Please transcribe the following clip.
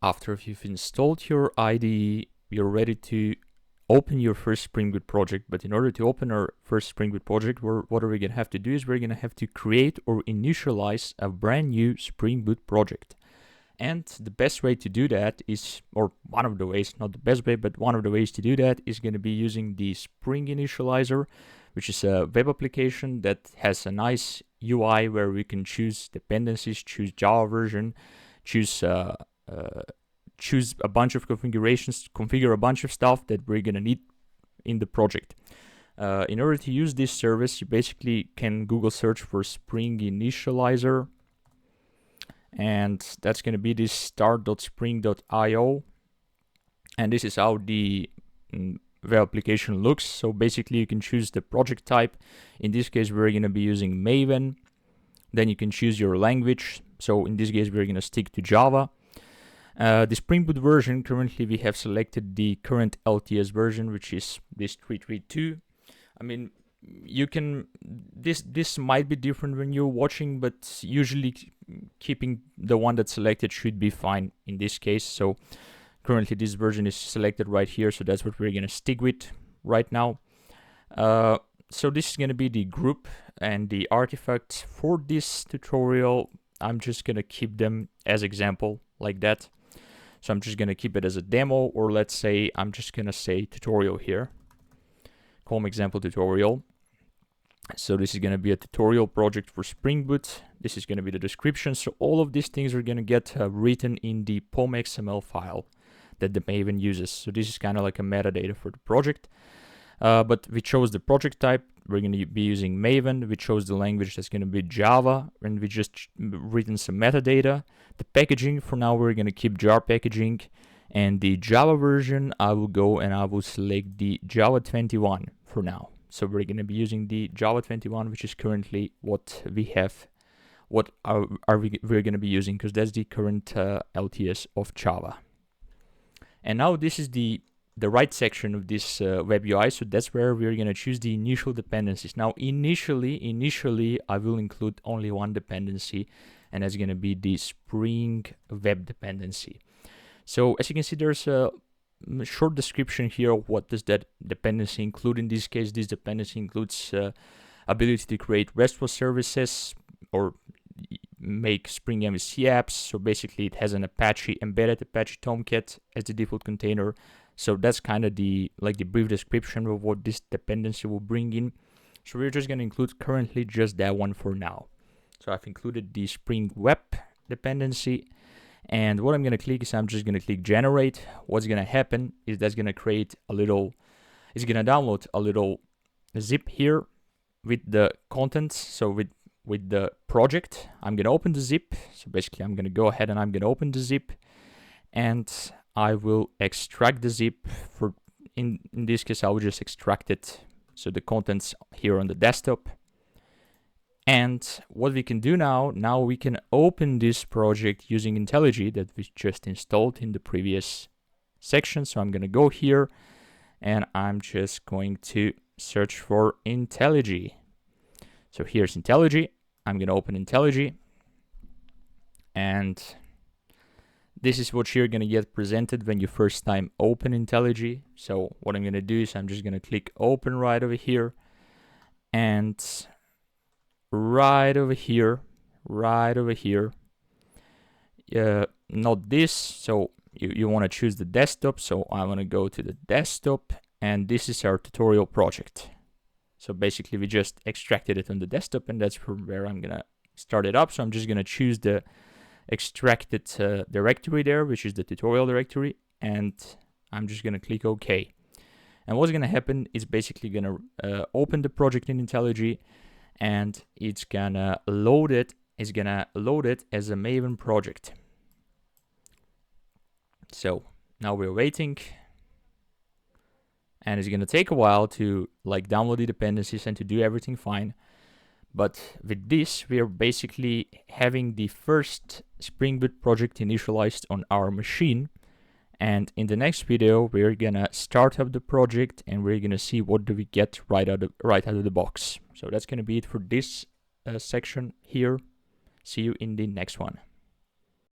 After you've installed your IDE, you're ready to open your first Spring Boot project. But in order to open our first Spring Boot project, what are we going to have to do is we're going to have to create or initialize a brand new Spring Boot project. And the best way to do that is, or one of the ways, not the best way, but one of the ways to do that is going to be using the Spring Initializer, which is a web application that has a nice UI where we can choose dependencies, choose Java version, choose a bunch of configurations, configure a bunch of stuff that we're going to need in the project. In order to use this service, you basically can Google search for Spring Initializer, and that's going to be this start.spring.io, and this is how the web application looks. So basically you can choose the project type. In this case we're going to be using Maven. Then you can choose your language. So in this case we're going to stick to Java. The Spring Boot version, currently we have selected the current LTS version, which is this 332. I mean, you can, this might be different when you're watching, but usually keeping the one that's selected should be fine in this case. So currently this version is selected right here, so that's what we're going to stick with right now. So this is going to be the group and the artifacts for this tutorial. I'm just going to keep them as example like that. So I'm just going to keep it as a demo, or let's say I'm just going to say tutorial here. Call them example tutorial. So this is going to be a tutorial project for Spring Boot. This is going to be the description. So all of these things are going to get written in the POM XML file that the Maven uses. So this is kind of like a metadata for the project. But we chose the project type. We're going to be using Maven. We chose the language that's going to be Java, and we just written some metadata. The packaging, for now, we're going to keep jar packaging. And the Java version, I will go and I will select the Java 21 for now. So we're going to be using the Java 21, which is currently what we have, we're going to be using, because that's the current LTS of Java. And now this is the right section of this web UI, so that's where we're going to choose the initial dependencies. Now initially I will include only one dependency, and that's going to be the Spring Web dependency. So as you can see, there's a short description here of what does that dependency include. In this case, this dependency includes ability to create RESTful services or make Spring MVC apps. So basically it has an embedded Apache Tomcat as the default container. So that's kind of the brief description of what this dependency will bring in. So we're just going to include currently just that one for now. So I've included the Spring Web dependency. And what I'm going to click is I'm just going to click generate. What's going to happen is that's going to create a little, it's going to download a little zip here with the contents. So with the project, I'm going to open the zip. So basically I'm going to go ahead and I'm going to open the zip, and I will extract the zip. For in this case, I will just extract it. So the contents here on the desktop. And what we can do now we can open this project using IntelliJ that we just installed in the previous section. So I'm going to go here and I'm just going to search for IntelliJ. So here's IntelliJ. I'm going to open IntelliJ, and this is what you're going to get presented when you first time open IntelliJ. So what I'm going to do is I'm just going to click open right over here, and right over here, not this, so you want to choose the desktop. So I want to go to the desktop, and this is our tutorial project. So basically we just extracted it on the desktop, and that's from where I'm gonna start it up. So I'm just gonna choose the extracted directory there, which is the tutorial directory, and I'm just gonna click OK. And what's gonna happen is basically gonna open the project in IntelliJ, and it's gonna load it. It's gonna load it as a Maven project. So now we're waiting, and it's gonna take a while to download the dependencies and to do everything fine. But with this, we are basically having the first Spring Boot project initialized on our machine. And in the next video, we're gonna start up the project, and we're gonna see what do we get right out of the box. So that's gonna be it for this section here. See you in the next one.